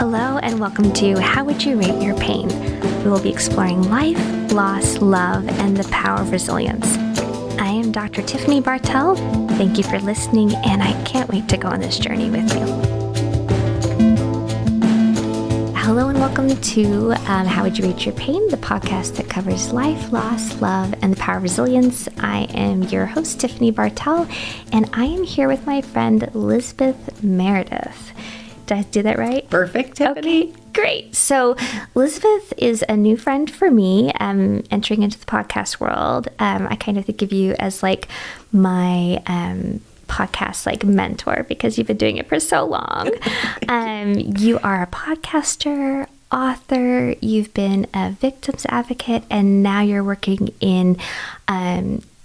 Hello and welcome to How Would You Rate Your Pain? We will be exploring life, loss, love, and the power of resilience. I am Dr. Tiffany Bartell. Thank you for listening, and I can't wait to go on this journey with you. Hello and welcome to How Would You Rate Your Pain, the podcast that covers life, loss, love, and the power of resilience. I am your host, Tiffany Bartell, and I am here with my friend, Lizbeth Meredith. Did I do that right? Perfect, Tiffany. Okay, great. So Lizbeth is a new friend for me entering into the podcast world. I kind of think of you as like my podcast like mentor because you've been doing it for so long. You are a podcaster, author, you've been a victims advocate, and now you're working in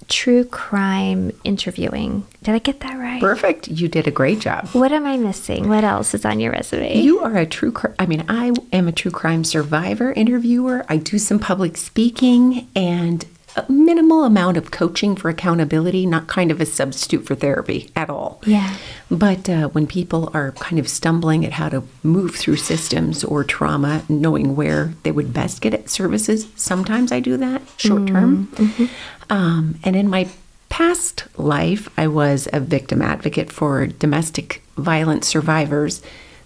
true crime interviewing. Did I get that right? Perfect. You did a great job. What am I missing? What else is on your resume? You are a true crime. I am a true crime survivor interviewer. I do some public speaking and a minimal amount of coaching for accountability, not kind of a substitute for therapy at all. Yeah. But when people are kind of stumbling at how to move through systems or trauma, knowing where they would best get at services, sometimes I do that short term. Mm-hmm. And in my past life, I was a victim advocate for domestic violence survivors,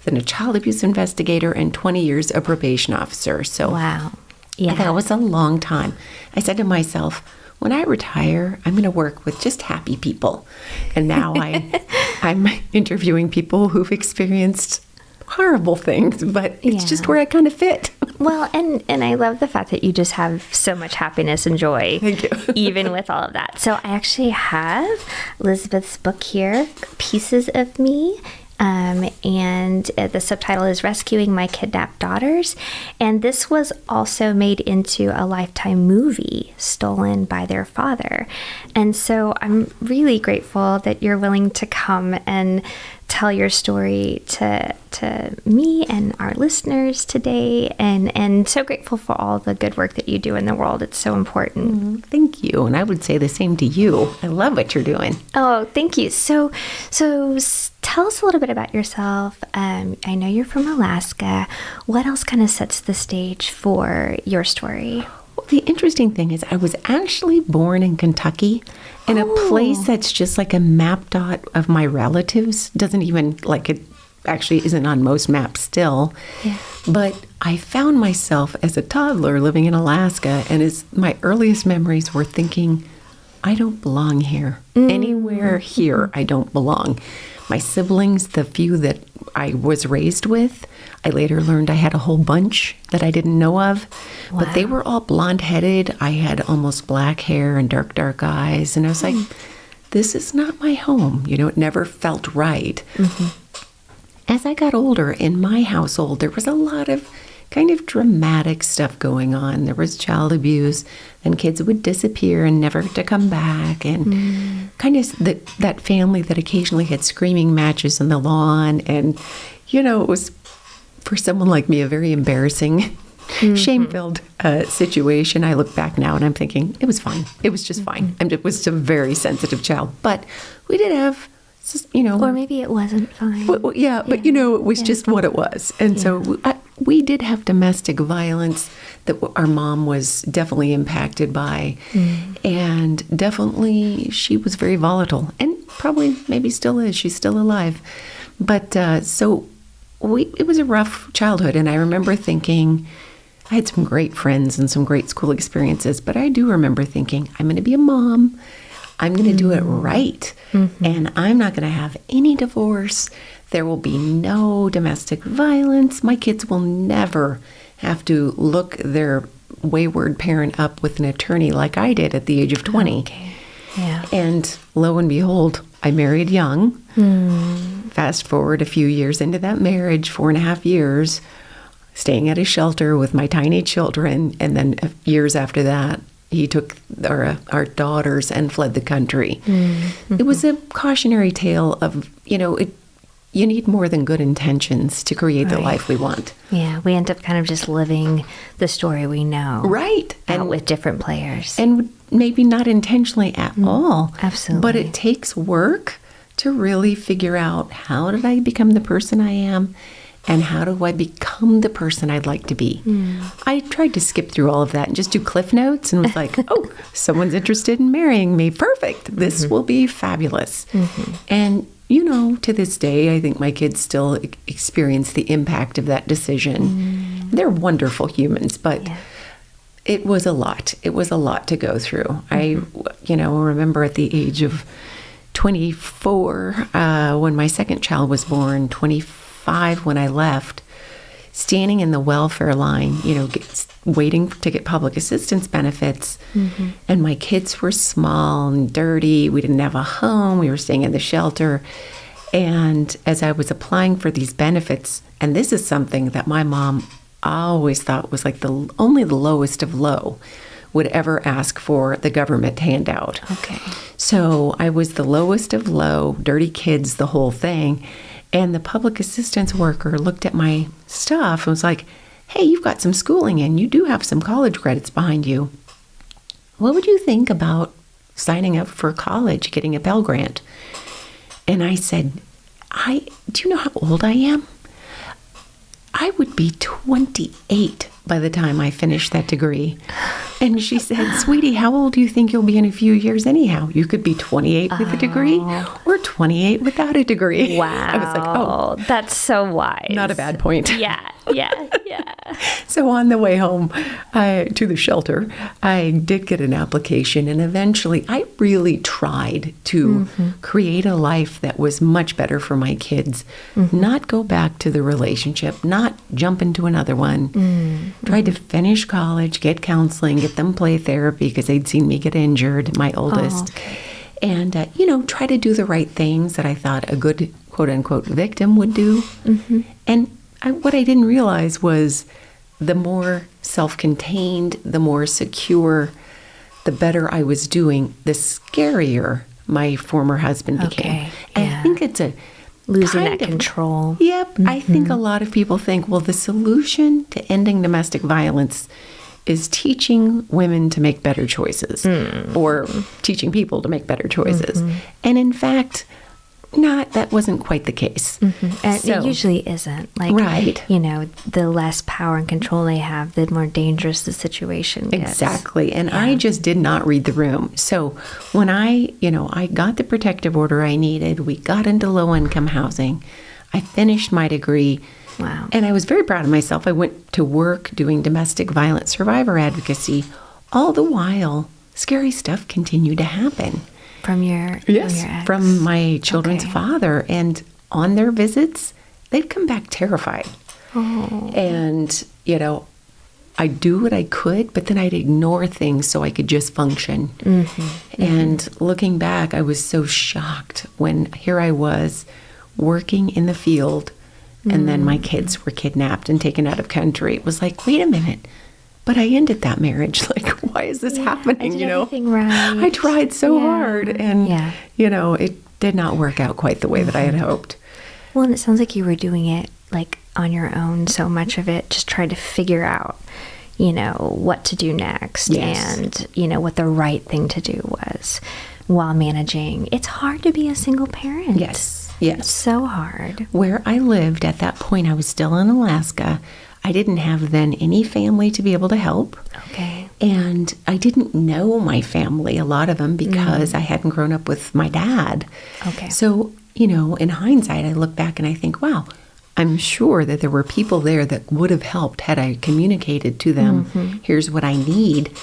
then a child abuse investigator, and 20 years a probation officer. So wow. Yeah. That was a long time. I said to myself, when I retire, I'm going to work with just happy people. And now I'm interviewing people who've experienced horrible things, but it's just where I kind of fit. Well, and I love the fact that you just have so much happiness and joy. Thank you. Even with all of that. So I actually have Lizbeth's book here, Pieces of Me. And the subtitle is Rescuing My Kidnapped Daughters. And this was also made into a Lifetime movie, Stolen by Their Father. And so I'm really grateful that you're willing to come and tell your story to me and our listeners today, and so grateful for all the good work that you do in the world. It's so important. Thank you. And I would say the same to you. I love what you're doing. Oh, thank you. So tell us a little bit about yourself. I know you're from Alaska. What else kind of sets the stage for your story? Well, the interesting thing is I was actually born in Kentucky in a place that's just like a map dot of my relatives. Doesn't even, like, it actually isn't on most maps still. Yeah. But I found myself as a toddler living in Alaska, and as my earliest memories were thinking, I don't belong here. Anywhere here, I don't belong. My siblings, the few that I was raised with, I later learned I had a whole bunch that I didn't know of. Wow. But they were all blonde-headed. I had almost black hair and dark eyes. And I was like, this is not my home. You know, it never felt right. Mm-hmm. As I got older, in my household, there was a lot of kind of dramatic stuff going on. There was child abuse, and kids would disappear and never to come back, and kind of that family that occasionally had screaming matches on the lawn. And, you know, it was, for someone like me, a very embarrassing, shame-filled situation. I look back now and I'm thinking, it was fine. It was just fine. It was a very sensitive child. But we did have, you know... Or maybe it wasn't fine. Well, yeah, but, you know, it was just what it was. And so we did have domestic violence that our mom was definitely impacted by. And definitely she was very volatile. And probably maybe still is. She's still alive. But it was a rough childhood. And I remember thinking... I had some great friends and some great school experiences, but I do remember thinking, I'm going to be a mom. I'm going to do it right. And I'm not going to have any divorce. There will be no domestic violence. My kids will never have to look their wayward parent up with an attorney like I did at the age of 20. Okay. Yeah. And lo and behold, I married young. Fast forward a few years into that marriage, 4.5 years, staying at a shelter with my tiny children. And then years after that, he took our daughters and fled the country. It was a cautionary tale of, you know, you need more than good intentions to create the life we want. Yeah, we end up kind of just living the story we know. Right. And with different players. And maybe not intentionally at all. Absolutely. But it takes work to really figure out, how did I become the person I am? and how do I become the person I'd like to be? I tried to skip through all of that and just do cliff notes and was like, oh, someone's interested in marrying me. Perfect. This will be fabulous. And, you know, to this day, I think my kids still experience the impact of that decision. They're wonderful humans, but it was a lot. It was a lot to go through. I, you know, remember at the age of 24, when my second child was born, 25 when I left, standing in the welfare line, you know, waiting to get public assistance benefits. And my kids were small and dirty. We didn't have a home. We were staying in the shelter. And as I was applying for these benefits, and this is something that my mom always thought was like only the lowest of low would ever ask for the government handout. Okay. So I was the lowest of low, dirty kids, the whole thing. And the public assistance worker looked at my stuff and was like, hey, you've got some schooling in. You do have some college credits behind you. What would you think about signing up for college, getting a Pell Grant? And I said, do you know how old I am? I would be 28 by the time I finished that degree. And she said, sweetie, how old do you think you'll be in a few years anyhow? You could be 28 with a degree or 28 without a degree. Wow. I was like, oh. That's so wise. Not a bad point. Yeah. So on the way home to the shelter, I did get an application, and eventually I really tried to create a life that was much better for my kids, not go back to the relationship, not jump into another one. Tried to finish college, get counseling, get them play therapy because they'd seen me get injured, my oldest. And, you know, try to do the right things that I thought a good, quote unquote, victim would do. And what I didn't realize was the more self-contained, the more secure, the better I was doing, the scarier my former husband became. And I think it's a losing that control. Yep. I think a lot of people think, well, the solution to ending domestic violence is teaching women to make better choices or teaching people to make better choices. And in fact, that wasn't quite the case. And it usually isn't. Like, right. You know, the less power and control they have, the more dangerous the situation gets. Exactly. And I just did not read the room. So when I got the protective order I needed, we got into low-income housing, I finished my degree. Wow. And I was very proud of myself. I went to work doing domestic violence survivor advocacy. All the while, scary stuff continued to happen. From your ex? From my children's father. And on their visits, they'd come back terrified. And, you know, I'd do what I could, but then I'd ignore things so I could just function. And looking back, I was so shocked when here I was working in the field, and then my kids were kidnapped and taken out of country. It was like, wait a minute. But I ended that marriage. Like, why is this happening? I did everything right. I tried so hard, and you know, it did not work out quite the way that I had hoped. Well, and it sounds like you were doing it like on your own. So much of it, just trying to figure out, you know, what to do next, and you know what the right thing to do was while managing. It's hard to be a single parent. Yes. It's so hard. Where I lived at that point, I was still in Alaska. I didn't have then any family to be able to help. Okay. And I didn't know my family, a lot of them, because I hadn't grown up with my dad. Okay. So, you know, in hindsight, I look back and I think, wow, I'm sure that there were people there that would have helped had I communicated to them, here's what I need.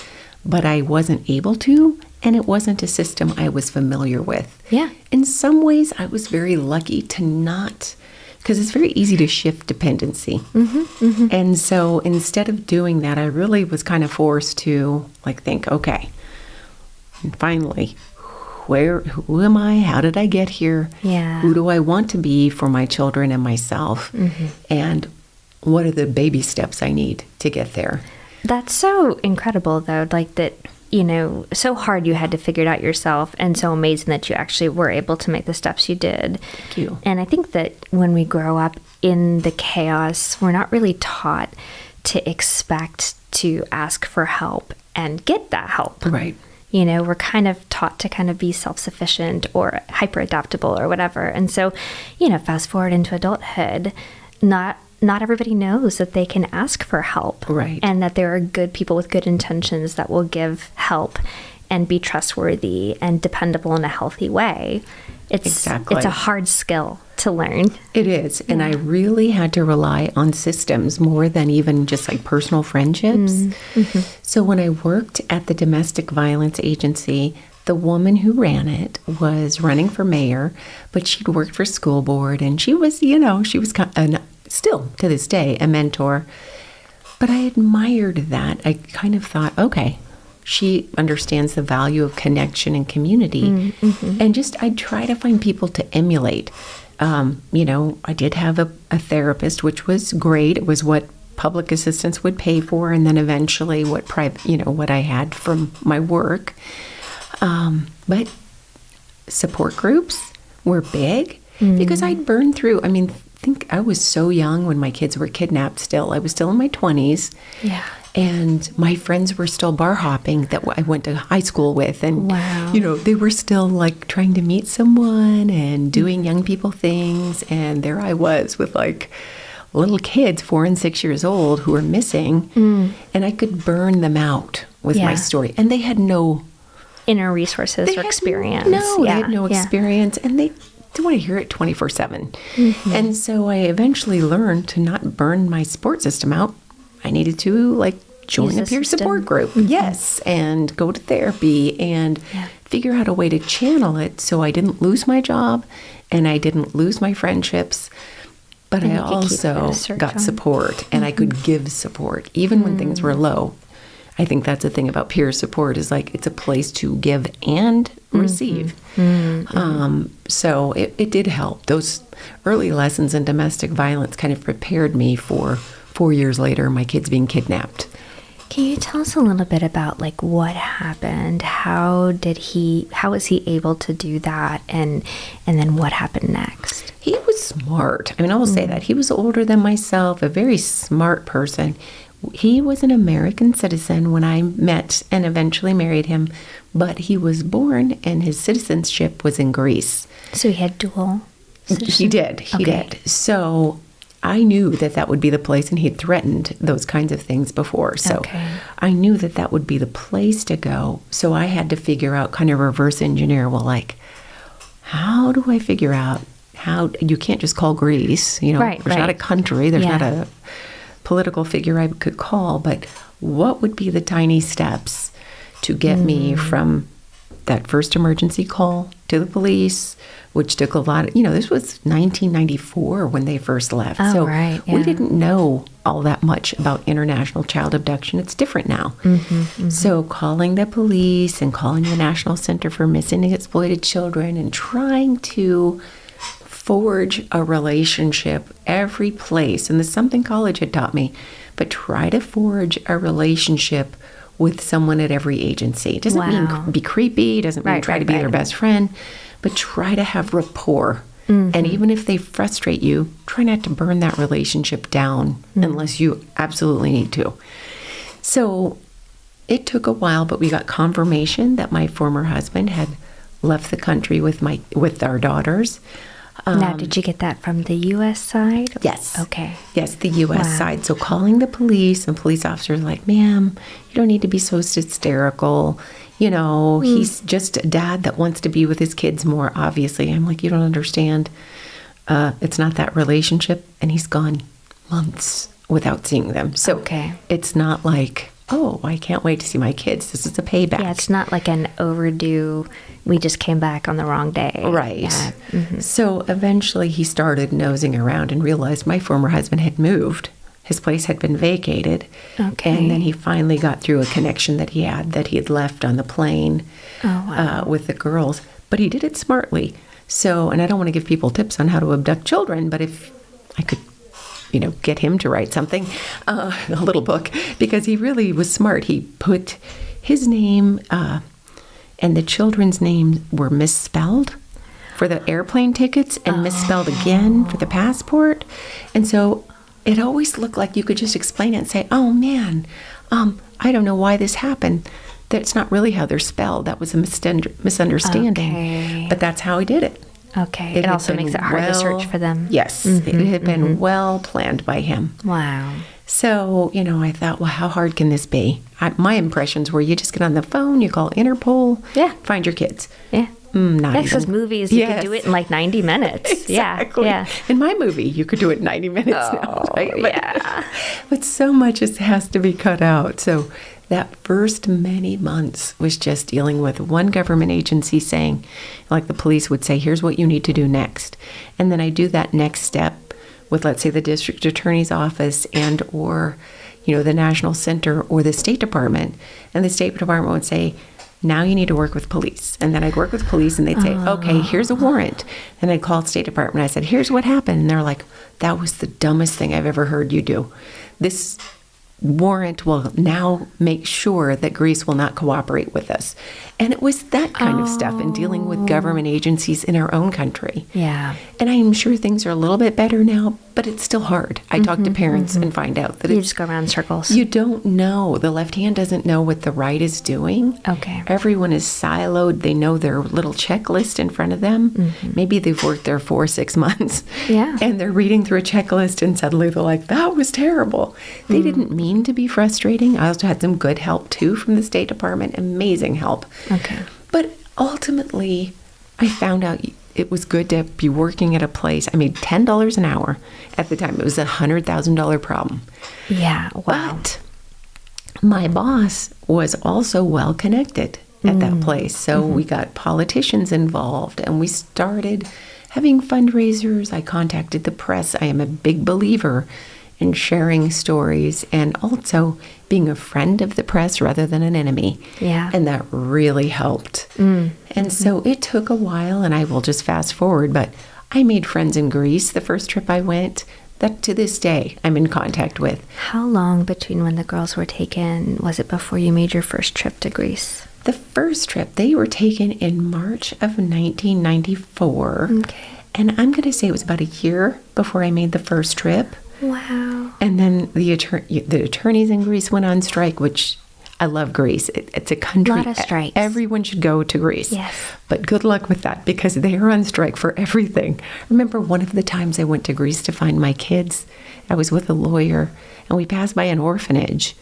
But I wasn't able to, and it wasn't a system I was familiar with. Yeah. In some ways, I was very lucky to not, because it's very easy to shift dependency. And so instead of doing that, I really was kind of forced to like think, okay, and finally, who am I? How did I get here? Yeah. Who do I want to be for my children and myself? And what are the baby steps I need to get there? That's so incredible, though, like that, you know, so hard you had to figure it out yourself, and so amazing that you actually were able to make the steps you did. Thank you. And I think that when we grow up in the chaos, we're not really taught to expect to ask for help and get that help. Right. You know, we're kind of taught to kind of be self-sufficient or hyper-adaptable or whatever. And so, you know, fast forward into adulthood, not not everybody knows that they can ask for help. Right. And that there are good people with good intentions that will give help and be trustworthy and dependable in a healthy way. It's a hard skill to learn. It is. And I really had to rely on systems more than even just like personal friendships. Mm-hmm. So when I worked at the domestic violence agency, the woman who ran it was running for mayor, but she'd worked for school board, and she was, she was still to this day a mentor. But I admired that. I kind of thought, okay, she understands the value of connection and community. Mm-hmm. And I try to find people to emulate. I did have a therapist, which was great. It was what public assistance would pay for, and then eventually what what I had from my work. But support groups were big because I'd burned through. I think I was so young when my kids were kidnapped still. I was still in my 20s. Yeah. And my friends were still bar hopping that I went to high school with. And, they were still like trying to meet someone and doing young people things. And there I was with like little kids, 4 and 6 years old, who were missing. And I could burn them out with my story. And they had no inner resources or experience. They had no experience. And they didn't want to hear it 24/7. Mm-hmm. And so I eventually learned to not burn my support system out. I needed to join a peer support group. Mm-hmm. Yes. And go to therapy and figure out a way to channel it so I didn't lose my job and I didn't lose my friendships. But I also got support and I could give support even when things were low. I think that's the thing about peer support is it's a place to give and receive. Mm-hmm. So it did help. Those early lessons in domestic violence kind of prepared me for 4 years later, my kids being kidnapped. Can you tell us a little bit about what happened? How was he able to do that? And then what happened next? He was smart. I will say that. He was older than myself, a very smart person. He was an American citizen when I met and eventually married him, but he was born and his citizenship was in Greece. So he had dual citizenship? He did. So I knew that would be the place, and he had threatened those kinds of things before. So I knew that would be the place to go. So I had to figure out, kind of reverse engineer, how do I figure out how you can't just call Greece, there's not a country, there's not a political figure I could call, but what would be the tiny steps to get me from that first emergency call to the police, which took a lot of, this was 1994 when they first left. We didn't know all that much about international child abduction. It's different now. So calling the police and calling the National Center for Missing and Exploited Children and trying to forge a relationship every place. And this is something college had taught me, but try to forge a relationship with someone at every agency. It doesn't mean be creepy, doesn't mean try to be their best friend, but try to have rapport. And even if they frustrate you, try not to burn that relationship down unless you absolutely need to. So it took a while, but we got confirmation that my former husband had left the country with our daughters. Now, did you get that from the U.S. side? Yes. Okay. Yes, the U.S. side. So calling the police, and police officers ma'am, you don't need to be so hysterical. He's just a dad that wants to be with his kids more, obviously. I'm you don't understand. It's not that relationship. And he's gone months without seeing them. So it's not oh, I can't wait to see my kids. This is a payback. Yeah, it's not an overdue, we just came back on the wrong day. Right. Yeah. So eventually he started nosing around and realized my former husband had moved. His place had been vacated. Okay. And then he finally got through a connection that he had left on the plane with the girls. But he did it smartly. So, and I don't want to give people tips on how to abduct children, but if I could get him to write something, a little book, because he really was smart. He put his name and the children's names were misspelled for the airplane tickets and misspelled again for the passport. And so it always looked like you could just explain it and say, oh man, I don't know why this happened. That's not really how they're spelled. That was a misunderstanding. But that's how he did it. Okay. It also makes it hard to search for them. Yes. It had been well planned by him. Wow. So, I thought, well, how hard can this be? My impressions were you just get on the phone, you call Interpol, find your kids. Yeah. Not That's even. those movies. You can do it in like 90 minutes. Exactly. Yeah. In my movie, you could do it in 90 minutes now, right? But so much has to be cut out. So that first many months was just dealing with one government agency saying, like the police would say, here's what you need to do next. And then I do that next step with, let's say, the district attorney's office and or, the National Center or the State Department. And the State Department would say, now you need to work with police. And then I'd work with police and they'd say, okay, here's a warrant. And I'd call the State Department. I said, here's what happened. And they're like, that was the dumbest thing I've ever heard you do. This warrant will now make sure that Greece will not cooperate with us. And it was that kind of stuff in dealing with government agencies in our own country. Yeah. And I'm sure things are a little bit better now, but it's still hard. I talk to parents and find out that you just go around in circles. You don't know. The left hand doesn't know what the right is doing. Okay. Everyone is siloed. They know their little checklist in front of them. Maybe they've worked there 4 or 6 months. Yeah. And they're reading through a checklist and suddenly they're like, that was terrible. They didn't mean to be frustrating. I also had some good help too from the State Department. Amazing help. Okay. But ultimately, I found out it was good to be working at a place. I made $10 an hour at the time. It was a $100,000 problem. Yeah, wow. But my boss was also well connected at that place. So we got politicians involved and we started having fundraisers. I contacted the press. I am a big believer in sharing stories and also being a friend of the press rather than an enemy. Yeah. And that really helped. And so it took a while, and I will just fast forward, but I made friends in Greece the first trip I went that to this day I'm in contact with. How long between when the girls were taken was it before you made your first trip to Greece? The first trip, they were taken in March of 1994. Okay. And I'm going to say it was about a year before I made the first trip. Wow. And then the attorneys in Greece went on strike, which I love Greece. It's a country. A lot of strikes. Everyone should go to Greece. Yes. But good luck with that because they are on strike for everything. Remember one of the times I went to Greece to find my kids? I was with a lawyer and we passed by an orphanage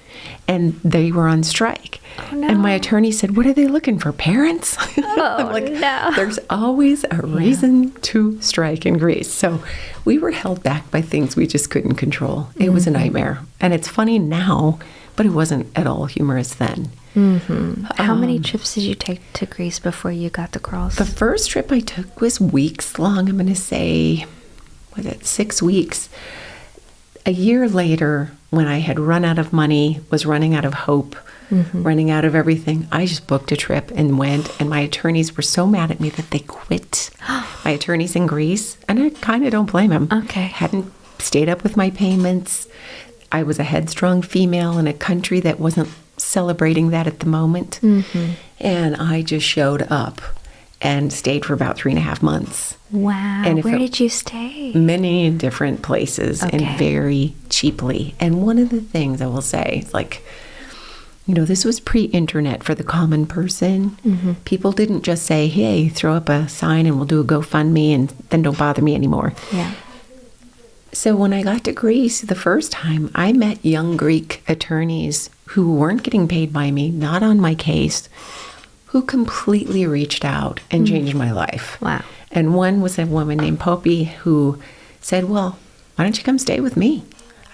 and they were on strike. Oh, no. And my attorney said, what are they looking for, parents? I'm like, no. There's always a reason to strike in Greece. So we were held back by things we just couldn't control. It was a nightmare. And it's funny now, but it wasn't at all humorous then. How many trips did you take to Greece before you got the girls? The first trip I took was weeks long. I'm going to say, 6 weeks. A year later, when I had run out of money, was running out of hope, running out of everything, I just booked a trip and went. And my attorneys were so mad at me that they quit. My attorneys in Greece, and I kind of don't blame them. Okay. Hadn't stayed up with my payments. I was a headstrong female in a country that wasn't celebrating that at the moment. And I just showed up and stayed for about 3.5 months. Wow. And where did you stay? Many different places and very cheaply. And one of the things I will say is like, this was pre-internet for the common person. People didn't just say, hey, throw up a sign and we'll do a GoFundMe and then don't bother me anymore. Yeah. So when I got to Greece the first time, I met young Greek attorneys who weren't getting paid by me, not on my case, who completely reached out and changed my life. Wow. And one was a woman named Poppy who said, well, why don't you come stay with me?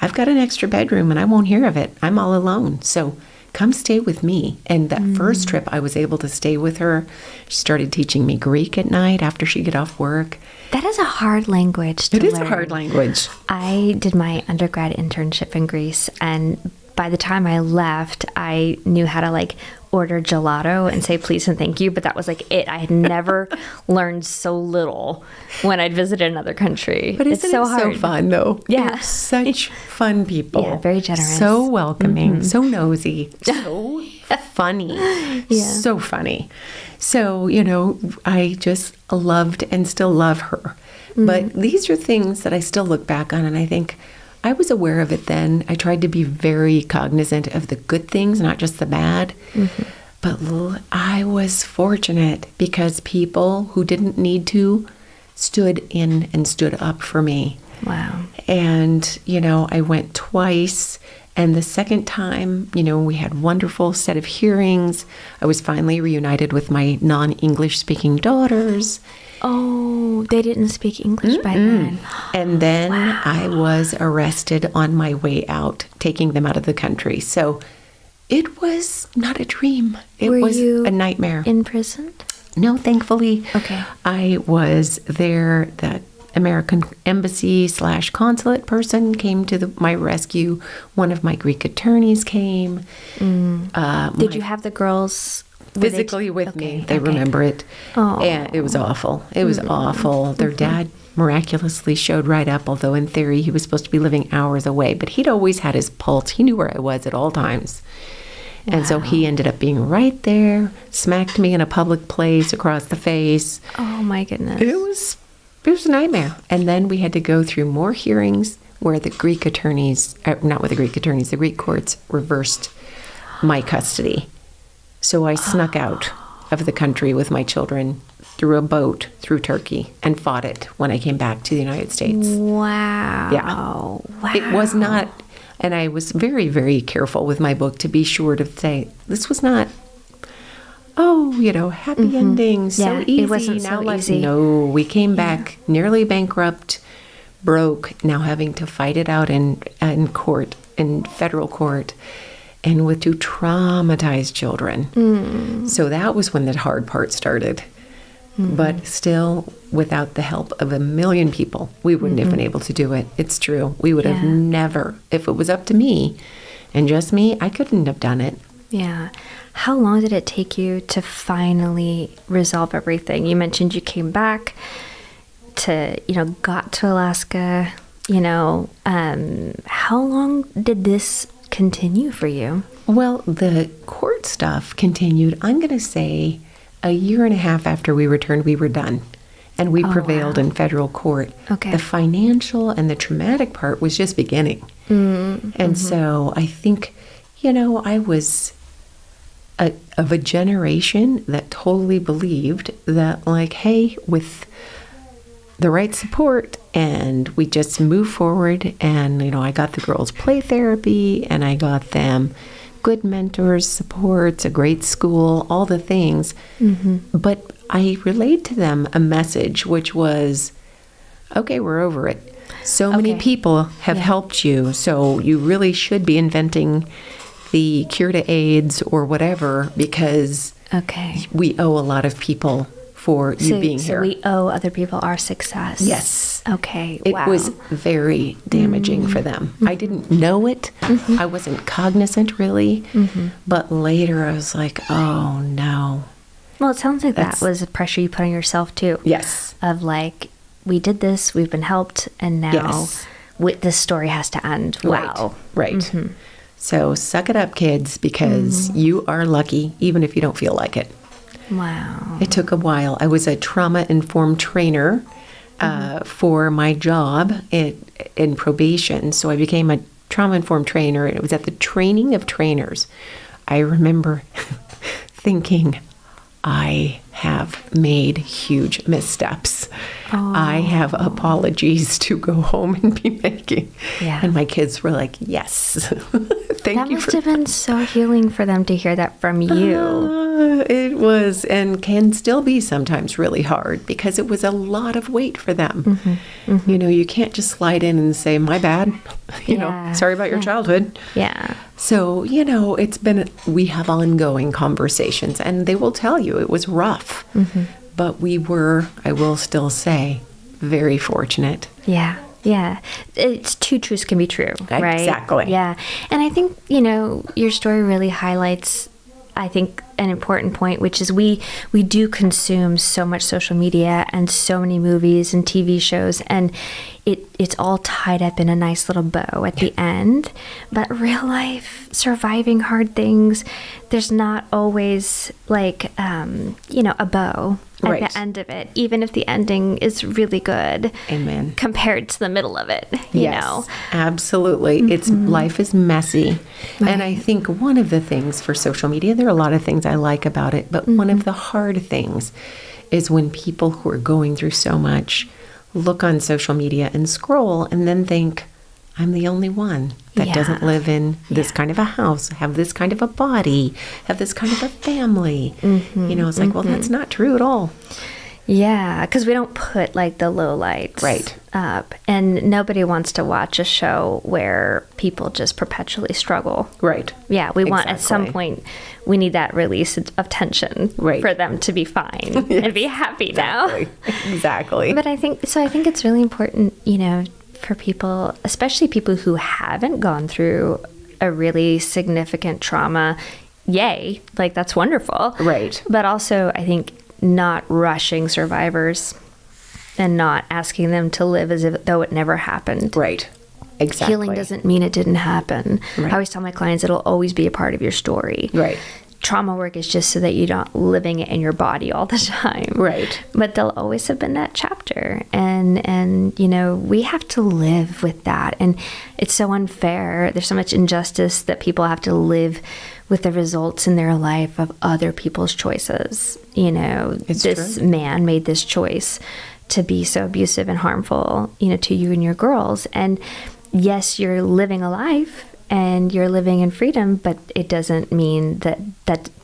I've got an extra bedroom and I won't hear of it. I'm all alone. So come stay with me. And that first trip, I was able to stay with her. She started teaching me Greek at night after she'd get off work. That is a hard language to learn. It is a hard language. I did my undergrad internship in Greece, and by the time I left, I knew how to order gelato and say please and thank you, but that was it. I had never learned so little when I'd visited another country. But it's so hard. So fun, though? Yeah. They're such fun people. Yeah, very generous. So welcoming, so nosy, so funny, so funny. So, I just loved and still love her. But these are things that I still look back on and I think, I was aware of it then. I tried to be very cognizant of the good things, not just the bad. But I was fortunate because people who didn't need to stood in and stood up for me. Wow. And, I went twice. And the second time, we had a wonderful set of hearings. I was finally reunited with my non-English speaking daughters. Oh, they didn't speak English by then. And then I was arrested on my way out, taking them out of the country. So it was not a dream. It was a nightmare. Imprisoned? No, thankfully. Okay. I was there. The American embassy / consulate person came to my rescue. One of my Greek attorneys came. Did you have the girls physically with me? They remember it. Oh. And it was awful. It was awful. Their dad miraculously showed right up, although in theory he was supposed to be living hours away. But he'd always had his pulse. He knew where I was at all times. And so he ended up being right there, smacked me in a public place across the face. Oh, my goodness. It was a nightmare. And then we had to go through more hearings where the Greek attorneys, not with the Greek attorneys, the Greek courts reversed my custody. So I snuck out of the country with my children through a boat through Turkey and fought it when I came back to the United States. Wow. Yeah. Wow. It was not, and I was very, very careful with my book to be sure to say, this was not, happy endings, so easy. It wasn't now so easy. No, we came back nearly bankrupt, broke, now having to fight it out in court, in federal court, and with 2 traumatized children. So that was when the hard part started. But still, without the help of a million people, we wouldn't have been able to do it. It's true. We would have never, if it was up to me and just me, I couldn't have done it. Yeah. How long did it take you to finally resolve everything? You mentioned you came back to, got to Alaska, how long did this continue for you? Well, the court stuff continued, I'm going to say, a year and a half after we returned, we were done. And we prevailed in federal court. Okay. The financial and the traumatic part was just beginning. And so I think, I was of a generation that totally believed that, like, hey, with the right support and we just move forward, and I got the girls play therapy, and I got them good mentors, supports, a great school, all the things. But I relayed to them a message which was, okay, we're over it. So many people have helped you, so you really should be inventing the cure to AIDS or whatever, because we owe a lot of people for you being here. So we owe other people our success. Yes. Okay. It was very damaging for them. I didn't know it. I wasn't cognizant really. But later I was like, oh no. Well, it sounds like that was a pressure you put on yourself too. Yes. Of like, we did this, we've been helped, and now this story has to end. Wow. Right. So suck it up, kids, because you are lucky, even if you don't feel like it. Wow. It took a while. I was a trauma-informed trainer for my job in probation. So I became a trauma-informed trainer, and it was at the training of trainers. I remember thinking, I have made huge missteps. I have apologies to go home and be making. And my kids were like, yes. Thank you. That must have been so healing for them to hear that from you. It was, and can still be sometimes really hard, because it was a lot of weight for them. You can't just slide in and say, my bad, sorry about your childhood. So, we have ongoing conversations, and they will tell you it was rough, but we were, I will still say, very fortunate. Yeah. It's 2 truths can be true, right? Exactly. Yeah. And I think, your story really highlights, I think, an important point, which is we do consume so much social media and so many movies and TV shows, and it's all tied up in a nice little bow at the end. But real life, surviving hard things, there's not always like, a bow at the end of it, even if the ending is really good. Amen. Compared to the middle of it, you know. Absolutely. Life is messy. And I think one of the things for social media, there are a lot of things I like about it, but one of the hard things is when people who are going through so much look on social media and scroll and then think, I'm the only one that doesn't live in this kind of a house, have this kind of a body, have this kind of a family. It's like, well, that's not true at all. Yeah, because we don't put like the lowlights up, and nobody wants to watch a show where people just perpetually struggle. Right. Yeah, we want at some point, we need that release of tension for them to be fine and be happy now. Exactly. But I think it's really important, for people, especially people who haven't gone through a really significant trauma. Yay, like that's wonderful. Right. But also, I think not rushing survivors and not asking them to live as if though it never happened. Right. Exactly. Healing doesn't mean it didn't happen. Right. I always tell my clients it'll always be a part of your story. Right. Trauma work is just so that you're not living it in your body all the time. Right. But there'll always have been that chapter. And we have to live with that. And it's so unfair. There's so much injustice that people have to live with the results in their life of other people's choices. It's this true. man made this choice to be so abusive and harmful, to you and your girls. And yes, you're living a life and you're living in freedom, but it doesn't mean that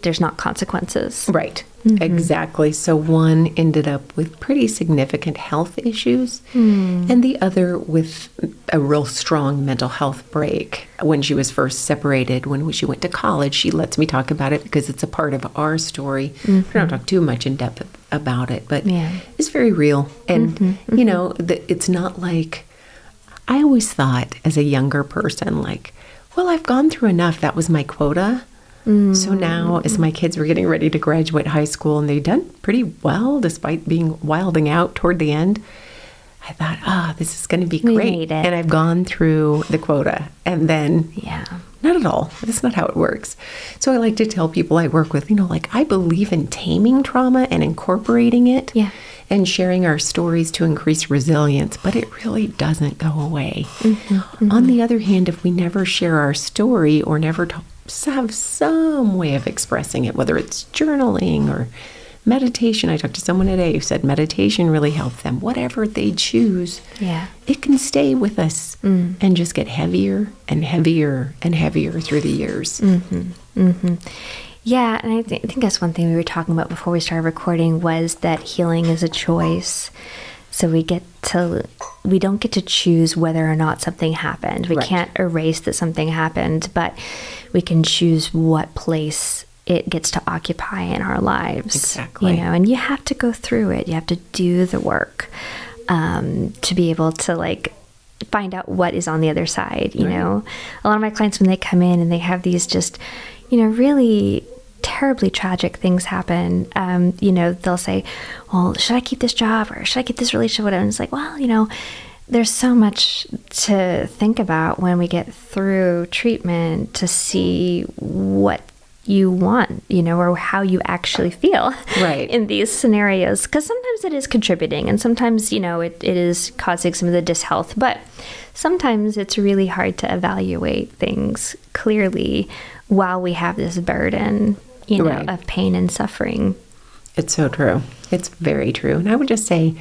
there's not consequences. Right. Exactly. So one ended up with pretty significant health issues, and the other with a real strong mental health break. When she was first separated, when she went to college, she lets me talk about it because it's a part of our story. I don't talk too much in depth about it, but it's very real. And, it's not like, I always thought as a younger person, like, well, I've gone through enough. That was my quota. So now, as my kids were getting ready to graduate high school, and they'd done pretty well despite being wilding out toward the end, I thought, this is going to be great. And I've gone through the quota. And then, not at all. That's not how it works. So I like to tell people I work with, I believe in taming trauma and incorporating it and sharing our stories to increase resilience, but it really doesn't go away. On the other hand, if we never share our story or never have some way of expressing it, whether it's journaling or meditation. I talked to someone today who said meditation really helped them. Whatever they choose, it can stay with us and just get heavier and heavier and heavier through the years. Yeah, and I think that's one thing we were talking about before we started recording was that healing is a choice. So we don't get to choose whether or not something happened. We can't erase that something happened, but we can choose what place it gets to occupy in our lives. Exactly. And you have to go through it. You have to do the work to be able to find out what is on the other side. A lot of my clients, when they come in and they have these just, really terribly tragic things happen, they'll say, well, should I keep this job or should I keep this relationship, whatever? And it's like, well, there's so much to think about when we get through treatment to see what you want, or how you actually feel in these scenarios. Because sometimes it is contributing and sometimes, it is causing some of the dishealth, but sometimes it's really hard to evaluate things clearly while we have this burden, of pain and suffering. It's so true. It's very true. And I would just say,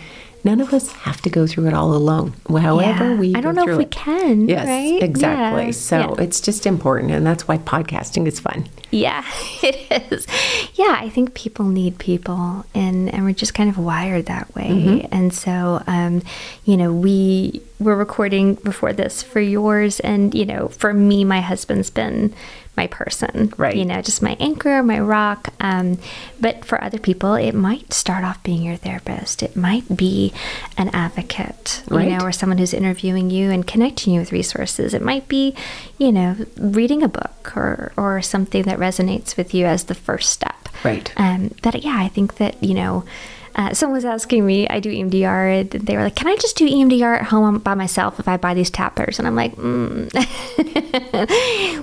none of us have to go through it all alone. However we go through it. I don't know if we can. Yes, right? exactly. Yeah. So it's just important. And that's why podcasting is fun. Yeah, it is. Yeah, I think people need people. And we're just kind of wired that way. And so, we were recording before this for yours. And, for me, my husband's been my person, just my anchor, my rock. But for other people, it might start off being your therapist. It might be an advocate, or someone who's interviewing you and connecting you with resources. It might be, reading a book or something that resonates with you as the first step. Right. But yeah, I think that, someone was asking me, I do EMDR, and they were like, can I just do EMDR at home by myself if I buy these tappers? And I'm like,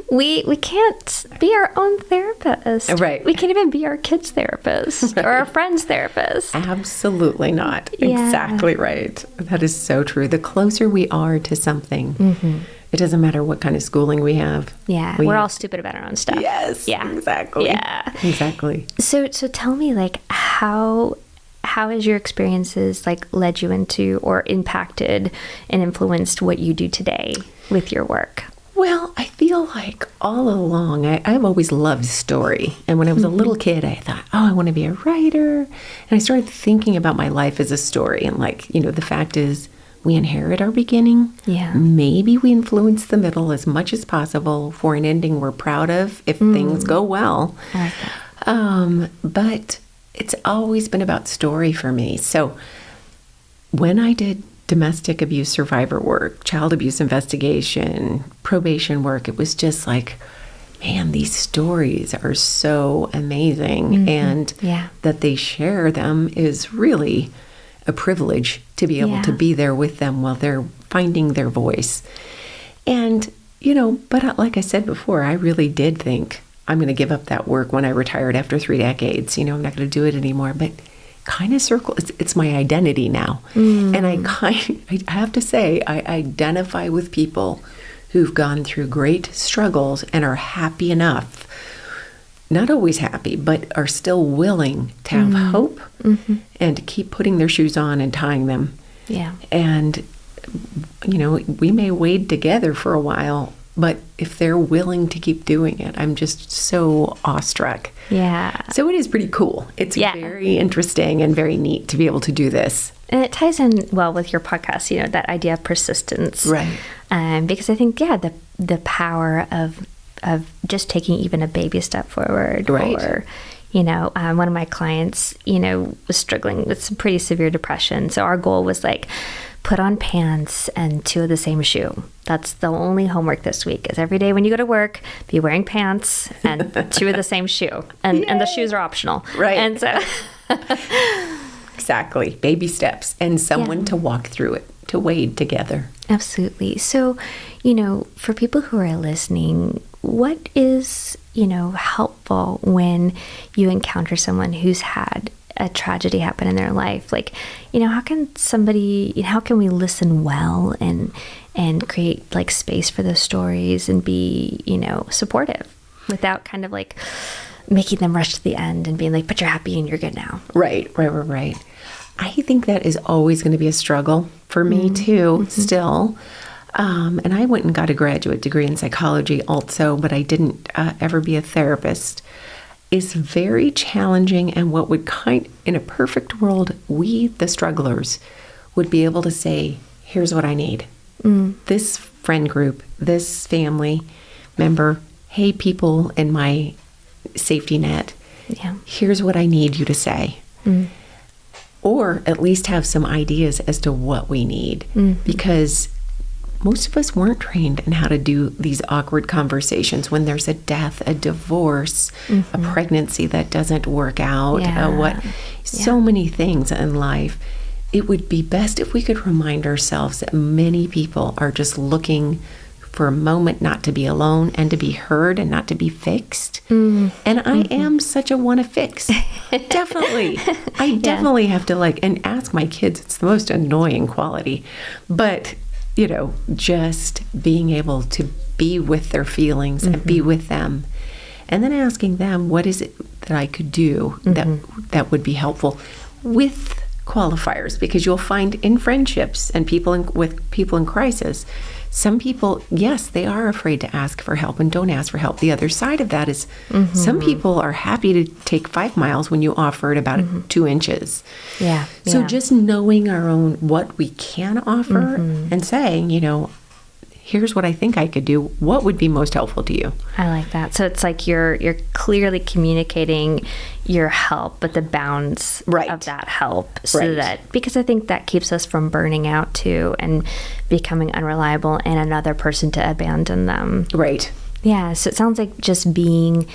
we can't be our own therapist. Right. We can't even be our kids' therapist or our friends' therapist. Absolutely not. Yeah. Exactly right. That is so true. The closer we are to something, it doesn't matter what kind of schooling we have. Yeah. We're all stupid about our own stuff. Yes. Yeah. Exactly. Yeah. Exactly. So tell me, how how has your experiences like led you into or impacted and influenced what you do today with your work? Well, I feel like all along, I've always loved story. And when I was a little kid, I thought, oh, I want to be a writer. And I started thinking about my life as a story. And like, the fact is, we inherit our beginning. Yeah. Maybe we influence the middle as much as possible for an ending we're proud of if things go well. I like that. But it's always been about story for me. So when I did domestic abuse survivor work, child abuse investigation, probation work, it was just like, man, these stories are so amazing. And that they share them is really a privilege to be able to be there with them while they're finding their voice. And, but like I said before, I really did think I'm going to give up that work when I retired after 3 decades. I'm not going to do it anymore. But kind of it's my identity now. And I have to say, I identify with people who've gone through great struggles and are happy enough, not always happy, but are still willing to have hope and to keep putting their shoes on and tying them. Yeah. And, we may wade together for a while, but if they're willing to keep doing it, I'm just so awestruck. Yeah. So it is pretty cool. It's very interesting and very neat to be able to do this. And it ties in well with your podcast, that idea of persistence. Right. Because I think, the power of just taking even a baby step forward. Right. Or, one of my clients, was struggling with some pretty severe depression. So our goal was like, put on pants and 2 of the same shoe. That's the only homework this week, is every day when you go to work, be wearing pants and 2 of the same shoe. And the shoes are optional. Right. And so... Exactly. Baby steps and someone to walk through it, to wade together. Absolutely. So, for people who are listening, what is, helpful when you encounter someone who's had a tragedy happen in their life? Like, how can we listen well and create like space for those stories and be, supportive without kind of like making them rush to the end and being like, but you're happy and you're good now. Right. I think that is always going to be a struggle for me too, still. And I went and got a graduate degree in psychology also, but I didn't ever be a therapist. Is very challenging, and what would in a perfect world, we, the strugglers, would be able to say, here's what I need. This friend group, this family member, hey, people in my safety net, here's what I need you to say. Or at least have some ideas as to what we need. Because most of us weren't trained in how to do these awkward conversations when there's a death, a divorce, a pregnancy that doesn't work out, so many things in life. It would be best if we could remind ourselves that many people are just looking for a moment not to be alone and to be heard and not to be fixed. And I am such a want to fix. Definitely. I definitely have to and ask my kids. It's the most annoying quality. But just being able to be with their feelings and be with them. And then asking them, what is it that I could do that would be helpful with qualifiers? Because you'll find in friendships and with people in crisis, some people, yes, they are afraid to ask for help and don't ask for help. The other side of that is some people are happy to take 5 miles when you offer it about 2 inches. Yeah. So just knowing our own, what we can offer and saying, here's what I think I could do. What would be most helpful to you? I like that. So it's like you're clearly communicating your help, but the bounds of that help, so that, because I think that keeps us from burning out too and becoming unreliable and another person to abandon them. Right. Yeah. So it sounds like just being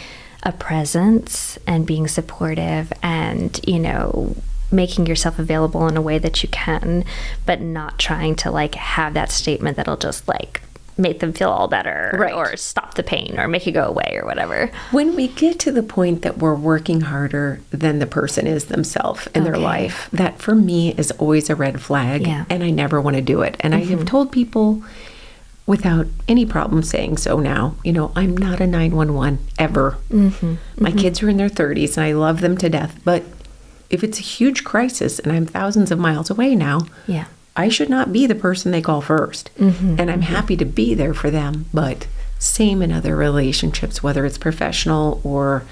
a presence and being supportive and, making yourself available in a way that you can, but not trying to have that statement that'll just make them feel all better or stop the pain or make it go away or whatever. When we get to the point that we're working harder than the person is themselves in their life, that for me is always a red flag, and I never want to do it. And I have told people without any problem saying so now, I'm not a 911 ever. My kids are in their 30s and I love them to death, but if it's a huge crisis and I'm thousands of miles away now, Yeah. I should not be the person they call first. And I'm happy to be there for them. But same in other relationships, whether it's professional or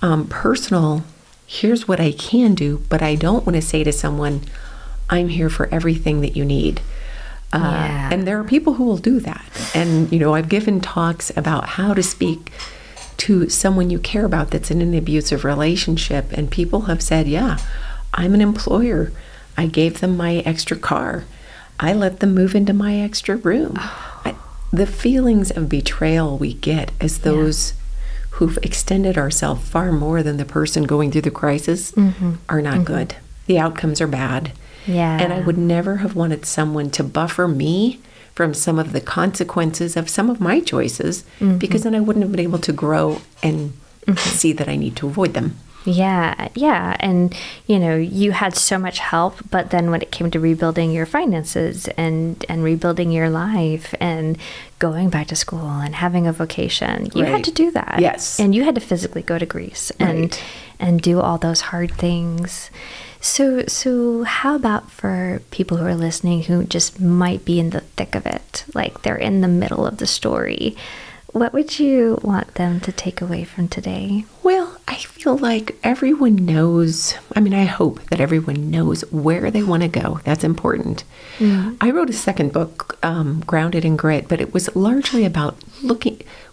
personal, here's what I can do, but I don't want to say to someone, I'm here for everything that you need. And there are people who will do that. And, I've given talks about how to speak to someone you care about that's in an abusive relationship. And people have said, yeah, I'm an employer. I gave them my extra car. I let them move into my extra room. The feelings of betrayal we get as those who've extended ourselves far more than the person going through the crisis are not good. The outcomes are bad. Yeah. And I would never have wanted someone to buffer me from some of the consequences of some of my choices, because then I wouldn't have been able to grow and see that I need to avoid them. Yeah, yeah. And, you had so much help, but then when it came to rebuilding your finances and rebuilding your life and going back to school and having a vocation, you had to do that. Yes. And you had to physically go to Greece and do all those hard things. So how about for people who are listening who just might be in the thick of it, like they're in the middle of the story? What would you want them to take away from today? Well, I feel like everyone knows, I hope that everyone knows where they want to go. That's important. I wrote a second book, Grounded in Grit, but it was largely about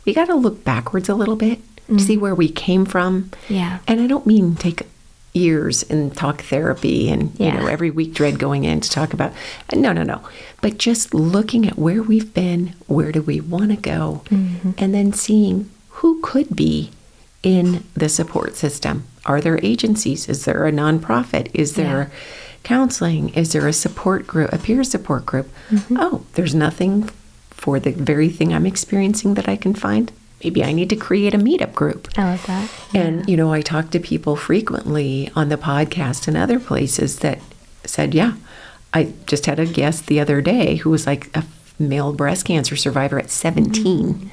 we got to look backwards a little bit to see where we came from. Yeah. And I don't mean take years and talk therapy and, every week dread going in to talk about, no. But just looking at where we've been, where do we want to go, and then seeing who could be in the support system. Are there agencies? Is there a nonprofit? Is there counseling? Is there a support group, a peer support group? Oh, there's nothing for the very thing I'm experiencing that I can find. Maybe I need to create a meetup group. I love that. Yeah. And, I talk to people frequently on the podcast and other places that said, I just had a guest the other day who was like a male breast cancer survivor at 17.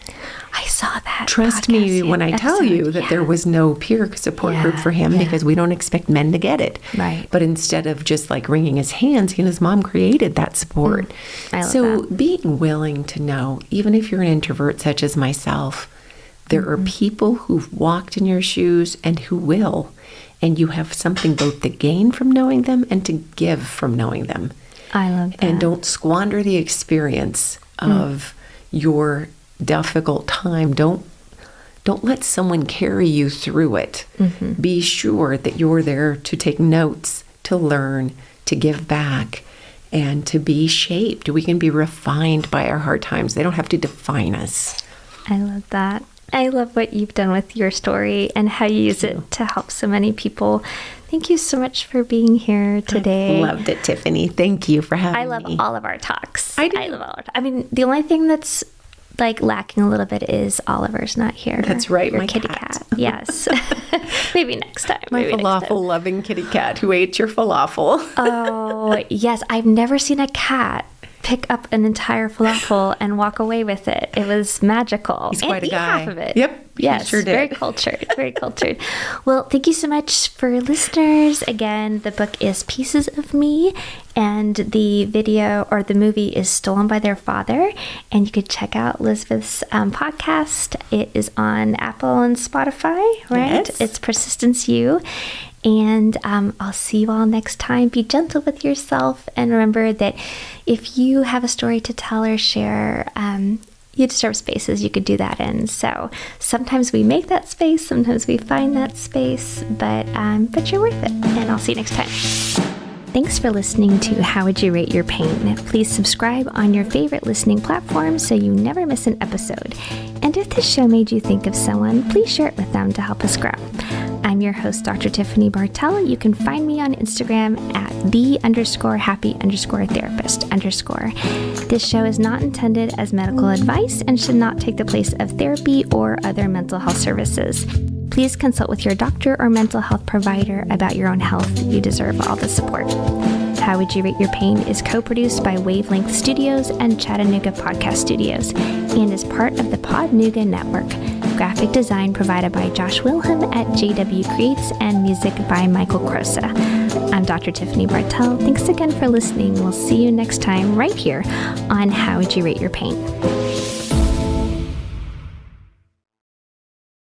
I saw that. Trust me when I tell you that there was no peer support group for him because we don't expect men to get it. Right. But instead of just like wringing his hands, he and his mom created that support. I love so that. being willing to know, even if you're an introvert such as myself, there are people who've walked in your shoes and who will, and you have something both to gain from knowing them and to give from knowing them. I love that. And don't squander the experience of your difficult time. Don't let someone carry you through it. Be sure that you're there to take notes, to learn, to give back, and to be shaped. We can be refined by our hard times. They don't have to define us. I love that. I love what you've done with your story and how you use it to help so many people. Thank you so much for being here today. I loved it, Tiffany. Thank you for having me. I love all of our talks. I do. I love all our talks. The only thing that's like lacking a little bit is Oliver's not here. That's right, your my kitty cat. Yes. Maybe next time. My falafel-loving kitty cat who ate your falafel. Oh, yes. I've never seen a cat pick up an entire falafel and walk away with it. It was magical. He's quite a guy. Half of it. Yep. Yes. He sure did. Very cultured. Very cultured. Well, thank you so much for listeners. Again, the book is Pieces of Me, and the video or the movie is Stolen by Their Father. And you could check out Lizbeth's podcast. It is on Apple and Spotify, right? Yes. It's Persistence You. And I'll see you all next time. Be gentle with yourself. And remember that if you have a story to tell or share, you deserve spaces you could do that in. So sometimes we make that space, sometimes we find that space, but you're worth it. And I'll see you next time. Thanks for listening to How Would You Rate Your Pain? Please subscribe on your favorite listening platform so you never miss an episode. And if this show made you think of someone, please share it with them to help us grow. I'm your host, Dr. Tiffany Bartell. You can find me on Instagram at the_happy_therapist_. This show is not intended as medical advice and should not take the place of therapy or other mental health services. Please consult with your doctor or mental health provider about your own health. You deserve all the support. How Would You Rate Your Pain is co-produced by WaveLength Studios and Chattanooga Podcast Studios and is part of the Podnuga Network. graphic design provided by Josh Wilhem at JW Creates, and music by Michael Crosa. I'm Dr. Tiffany Bartell. Thanks again for listening. We'll see you next time right here on How Would You Rate Your Paint?